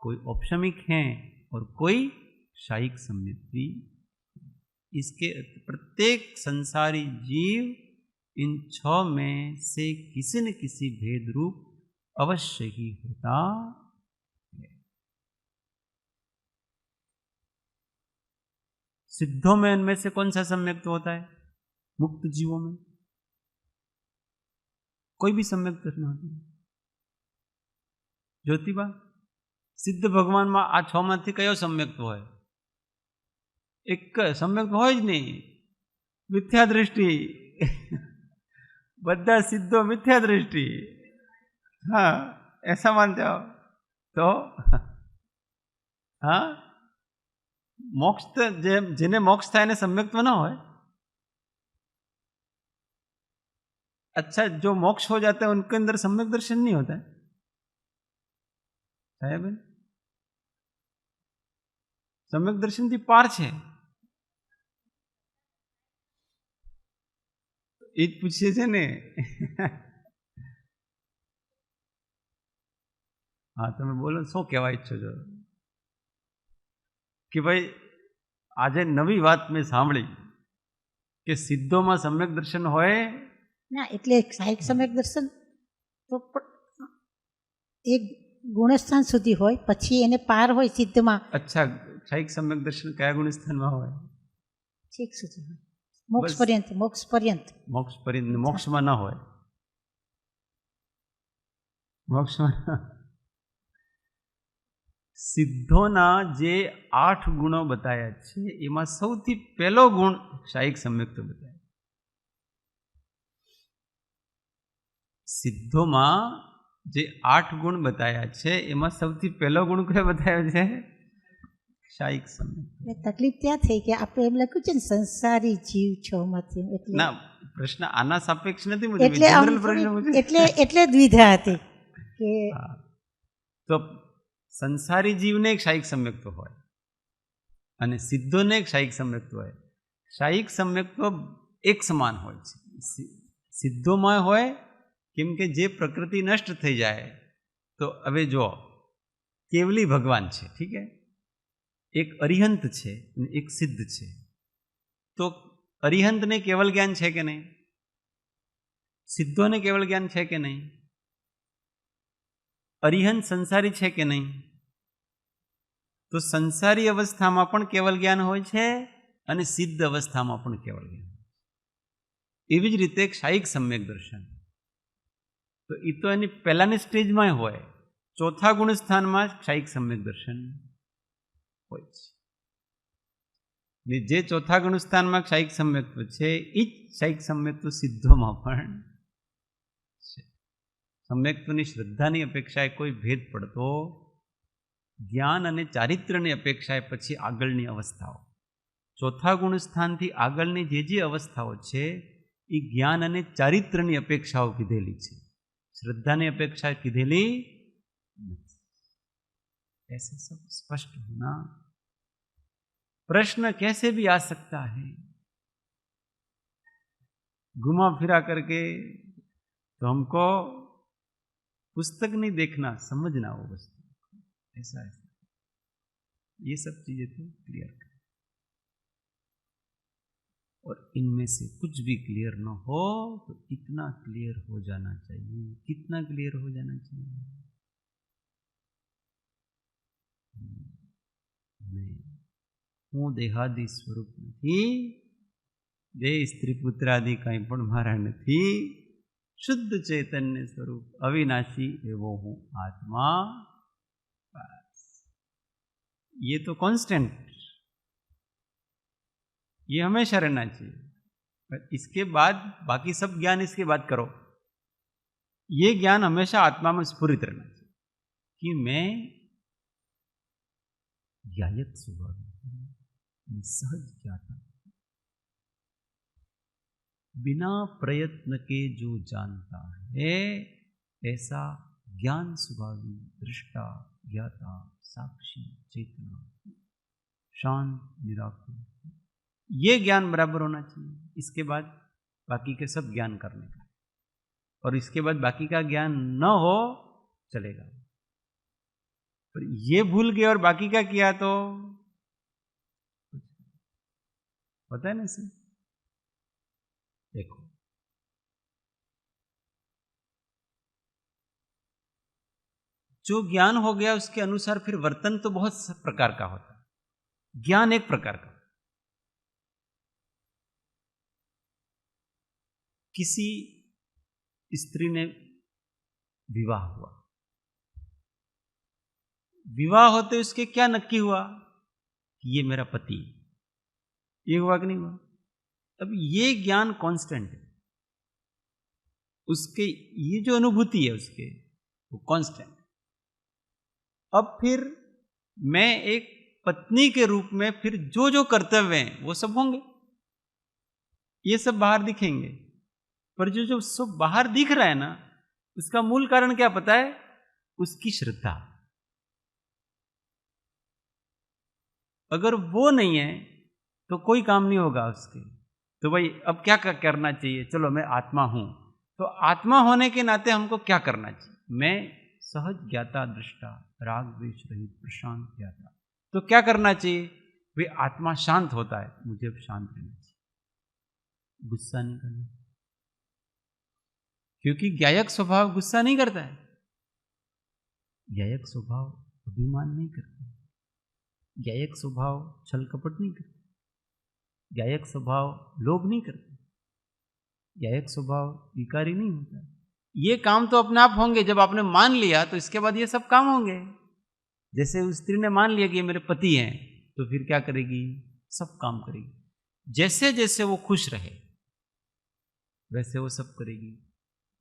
कोई औपशमिक हैं, और कोई क्षयिक सम्यक भी। इसके प्रत्येक संसारी जीव इन 6 में से किसी न किसी भेद रूप अवश्य ही होता है। सिद्धों में इनमें से कौन सा सम्यक्त होता है? मुक्त जीवों में कोई भी सम्यक्त दर्शन होता है। ज्योतिबा सिद्ध भगवान में आ 6 માંથી કયો सम्यक्त હોય? एक सम्यक्त હોય જ નહીં, मिथ्या दृष्टि। બધા सिद्धो मिथ्या दृष्टि। हाँ, ऐसा मानते हो तो हाँ, मोक्ष જેને મોક્ષ થાય એને सम्यक्त्व ना હોય। अच्छा, जो मोक्ष हो जाता है उनके अंदर सम्यक दर्शन नहीं होता है साहेब। सम्यक दर्शन थी पार है। એ જ પૂછીએ છે ને। हाँ, તમે બોલો શું કહેવા ઈચ્છો છો? કે ભાઈ આજે નવી વાત મેં સાંભળી કે સિદ્ધોમાં સમ્યક દર્શન હોય ના, એટલે સાહિક સમ્યક દર્શન તો એક ગુણસ્થાન સુધી હોય, પછી એને પાર હોય સિદ્ધમાં। अच्छा, क्षयिक सम्यक दर्शन કયા ગુણ સ્થાનમાં હોય? છેક સુધી હોય, મોક્ષ પર્યંત। મોક્ષ પર્યંત, મોક્ષમાં ના હોય। મોક્ષમાં સિદ્ધોના જે 8 ગુણો બતાયા છે એમાં સૌથી પહેલો ગુણ क्षयिक सम्यक्त બતાવ્યો। સિદ્ધોમાં જે 8 ગુણ બતાયા છે એમાં સૌથી પહેલો ગુણ કયો બતાવ્યો છે? क्षयिक सम्यक्त। તકલીફ ત્યાં થઈ કે આપણે એમ લખ્યું છે ને સંસારી જીવ છો માંથી, એટલે ના, પ્રશ્ન આના સાપેક્ષ નથી, એટલે દ્વિધા હતી કે તો સંસારી જીવને क्षयिक सम्यक्त હોય અને સિદ્ધોને क्षयिक सम्यक्त હોય। क्षयिक सम्यक्त એક સમાન હોય છે। સિદ્ધોમાં હોય કેમ કે જે પ્રકૃતિ નષ્ટ થઈ જાય તો હવે જો કેવલી ભગવાન છે, ઠીક है, એક અરિહંત છે અને એક સિદ્ધ છે। તો અરિહંતને કેવલ જ્ઞાન છે કે નહીં? સિદ્ધોને કેવલ જ્ઞાન છે કે નહીં? અરિહંત સંસારી છે કે નહીં? તો સંસારી અવસ્થામાં પણ કેવલ જ્ઞાન હોય છે અને સિદ્ધ અવસ્થામાં પણ કેવલ જ્ઞાન। એવી જ રીતે क्षयिक सम्यक દર્શન તો એ તો એની પહેલાની સ્ટેજમાં હોય, ચોથા ગુણ સ્થાનમાં क्षयिक सम्यक દર્શન હોય છે। ને જે ચોથા ગુણ સ્થાનમાં क्षयिक सम्यक्त्व છે એ જ क्षयिक सम्यक्त्व સિદ્ધોમાં પણ છે। सम्यक्त्वની શ્રદ્ધાની અપેક્ષાએ કોઈ ભેદ પડતો જ્ઞાન અને ચારિત્ર્યની અપેક્ષાએ પછી આગળની અવસ્થાઓ, ચોથા ગુણ સ્થાનથી આગળની જે અવસ્થાઓ છે એ જ્ઞાન અને ચારિત્ર્યની અપેક્ષાઓ કીધેલી છે, श्रद्धा ने अपेक्षा कीधेली नहीं। ऐसे सब स्पष्ट होना। प्रश्न कैसे भी आ सकता है घुमा फिरा करके, तो हमको पुस्तक नहीं देखना, समझना वो वस्तु। ऐसा ऐसा ये सब चीजें तो क्लियर कर, और इनमें से कुछ भी क्लियर न हो तो इतना क्लियर हो जाना चाहिए। कितना क्लियर हो जाना चाहिए? मैं हूँ देहादि स्वरूप नहीं, देह स्त्री पुत्रादि कहीं पण मारा नहीं, शुद्ध चैतन्य स्वरूप अविनाशी एवो हूँ आत्मा। बस ये तो कांस्टेंट, ये हमेशा रहना चाहिए। इसके बाद बाकी सब ज्ञान इसके बाद करो। ये ज्ञान हमेशा आत्मा में स्फुरित रहना चाहिए कि मैं ज्ञायत स्वभाव, सहज ज्ञाता, बिना प्रयत्न के जो जानता है ऐसा ज्ञान स्वभावी, दृष्टा, ज्ञाता, साक्षी, चेतना, शांत, निराकुल, ये ज्ञान बराबर होना चाहिए। इसके बाद बाकी के सब ज्ञान करने का, और इसके बाद बाकी का ज्ञान न हो चलेगा। पर ये भूल गए और बाकी का किया तो पता है ना इसे। देखो, जो ज्ञान हो गया उसके अनुसार फिर वर्तन तो बहुत प्रकार का होता है। ज्ञान एक प्रकार का, किसी स्त्री ने विवाह हुआ, विवाह होते उसके क्या नक्की हुआ कि ये मेरा पति, ये हुआ कि नहीं हुआ। अब ये ज्ञान कांस्टेंट है, उसके ये जो अनुभूति है उसके वो कांस्टेंट। अब फिर मैं एक पत्नी के रूप में फिर जो जो कर्तव्य हैं वो सब होंगे, ये सब बाहर दिखेंगे। पर जो जो सब बाहर दिख रहा है ना, उसका मूल कारण क्या पता है? उसकी श्रद्धा। अगर वो नहीं है तो कोई काम नहीं होगा उसके। तो भाई अब क्या करना चाहिए? चलो मैं आत्मा हूं, तो आत्मा होने के नाते हमको क्या करना चाहिए? मैं सहज ज्ञाता दृष्टा, राग द्वेष रहित प्रशांत ज्ञाता। तो क्या करना चाहिए? वे आत्मा शांत होता है, मुझे अब शांत रहना चाहिए, गुस्सा नहीं करना, क्योंकि ज्ञायक स्वभाव गुस्सा नहीं करता है। ज्ञायक स्वभाव अभिमान नहीं करता, ज्ञायक स्वभाव छल कपट नहीं करता, ज्ञायक स्वभाव लोभ नहीं करता, ज्ञायक स्वभाव विकारी नहीं होता। ये काम तो अपने आप होंगे, जब आपने मान लिया तो इसके बाद ये सब काम होंगे। जैसे उस स्त्री ने मान लिया कि ये मेरे पति हैं, तो फिर क्या करेगी? सब काम करेगी। जैसे जैसे वो खुश रहे वैसे वो सब करेगी।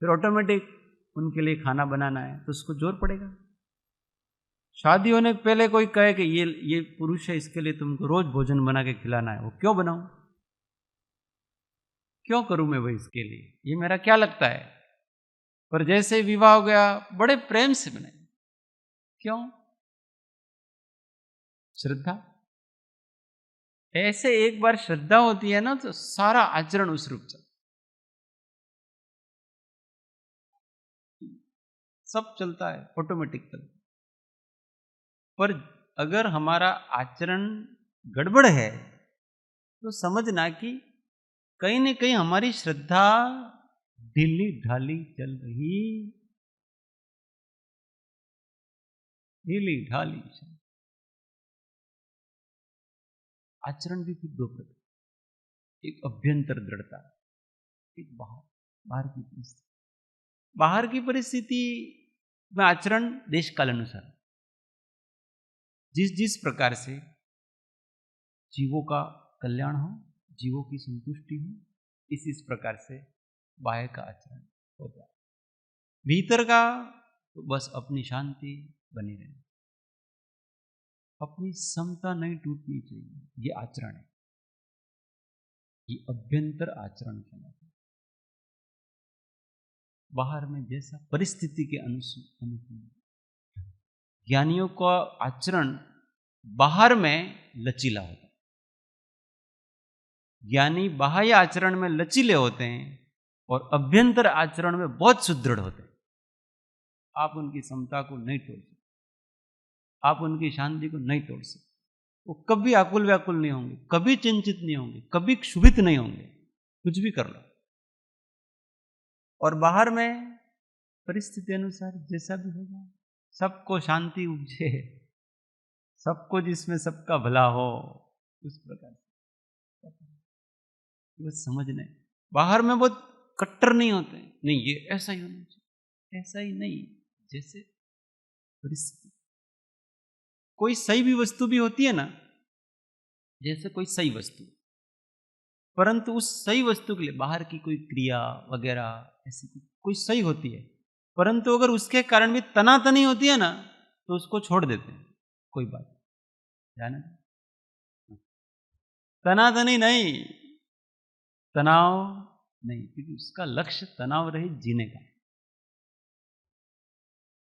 फिर ऑटोमेटिक उनके लिए खाना बनाना है तो उसको जोर पड़ेगा। शादी होने के पहले कोई कहे कि ये पुरुष है, इसके लिए तुमको रोज भोजन बना के खिलाना है, वो क्यों बनाऊं? क्यों करूं मैं वो इसके लिए? ये मेरा क्या लगता है? पर जैसे विवाह हो गया बड़े प्रेम से बने। क्यों? श्रद्धा। ऐसे एक बार श्रद्धा होती है ना तो सारा आचरण उस रूप से सब चलता है, ऑटोमेटिक चलता है। पर अगर हमारा आचरण गड़बड़ है तो समझना कि कहीं न कहीं हमारी श्रद्धा ढीली ढाली चल रही, ढीली ढाली। आचरण भी फिर दो प्रकार, एक अभ्यंतर दृढ़ता, एक बाहर की परिस्थिति। बाहर की परिस्थिति में आचरण देश काल अनुसार जिस प्रकार से जीवों का कल्याण हो, जीवों की संतुष्टि हो, इस प्रकार से बाह्य का आचरण होता है। भीतर का तो बस अपनी शांति बनी रहनी, अपनी समता नहीं टूटनी चाहिए, ये आचरण है, ये अभ्यंतर आचरण कहलाता है। बाहर में जैसा परिस्थिति के अनुकूल। ज्ञानियों का आचरण बाहर में लचीला होता है। ज्ञानी बाह्य आचरण में लचीले होते हैं और अभ्यंतर आचरण में बहुत सुदृढ़ होते हैं। आप उनकी समता को नहीं तोड़ सकते, आप उनकी शांति को नहीं तोड़ सकते। वो कभी आकुल व्याकुल नहीं होंगे, कभी चिंतित नहीं होंगे, कभी क्षुभित नहीं होंगे, कुछ भी कर लो। और बाहर में परिस्थिति अनुसार जैसा भी होगा, सबको शांति उपजे, सबको जिसमें सबका भला हो, उस प्रकार वो समझने। बाहर में बहुत कट्टर नहीं होते, नहीं ये ऐसा ही होना चाहिए, ऐसा ही नहीं, जैसे परिस्थिति। कोई सही भी वस्तु भी होती है ना, जैसे कोई सही वस्तु, परंतु उस सही वस्तु के लिए बाहर की कोई क्रिया वगैरह ऐसी कोई सही होती है, परंतु अगर उसके कारण भी तनातनी होती है ना तो उसको छोड़ देते हैं, कोई बात जाना, तनातनी नहीं, तनाव नहीं, क्योंकि उसका लक्ष्य तनाव रहित जीने का।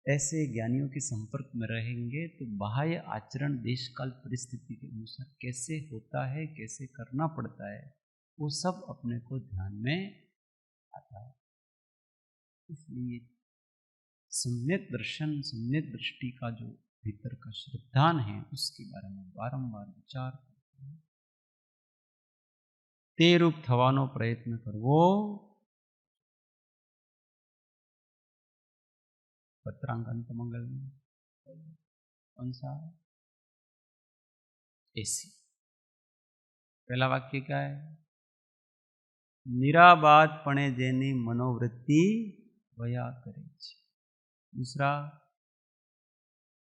ऐसे ज्ञानियों के संपर्क में रहेंगे तो बाह्य आचरण देश काल परिस्थिति के अनुसार कैसे होता है, कैसे करना पड़ता है, वो सब अपने को ध्यान में आता है। इसलिए सम्यक दर्शन, सम्यक दृष्टि का जो भीतर का श्रद्धान है उसके बारे में वारंवार विचार करते हैं। ते रूप थवानो प्रयत्न करवो। पत्रांक अंत मंगल में कौन सा? ऐसी। पहला वाक्य क्या है? निराबादपणे जेनी मनोवृत्ति वया करे छे। दूसरा,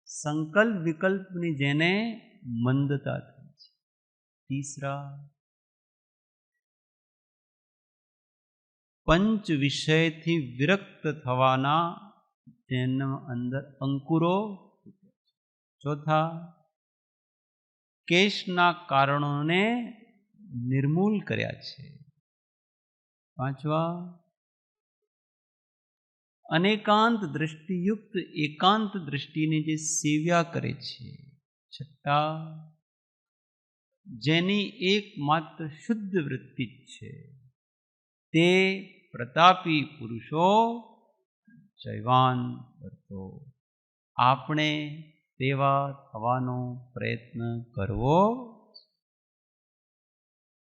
संकल्प विकल्पनी जेने मंदता थई छे। तीसरा, पंच विषय थी विरक्त थवाना जेना अंदर अंकुरो। चौथा, केशना कारणोने निर्मूल कर्या छे। पांचवा, अनेकांत दृष्टियुक्त एकांत दृष्टिने जे सेव्या करे छे। छठा, जेनी एकमात्र शुद्ध वृत्ति छे ते प्रतापी पुरुषो जयवान वर्तो। आपणे तेवा थवानो प्रयत्न करवो।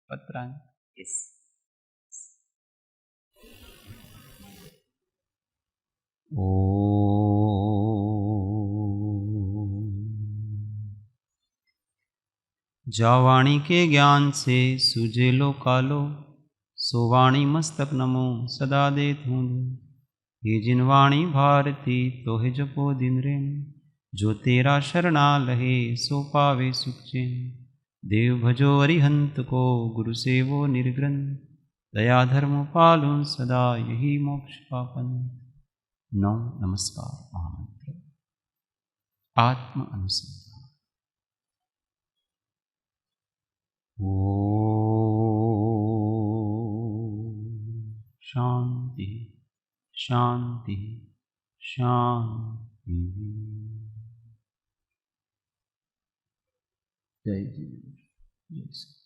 पत्रांक एस। जावाणी के ज्ञान से सुजेलो कालो, सोवाणी मस्तक नमो सदा दे धूंधो। ये जिनवाणी भारती तो है जपो दिन रेन, जो तेरा शरणा लहे सो पावे सुख चैन। देव भजो अरिहंत को गुरु सेवो निर्ग्रंथ, दया धर्म पालो सदा यही मोक्ष पापन। नौ नमस्कार महामंत्र आत्म अनुसंधान। शांति शांति शांति। जय जी जय।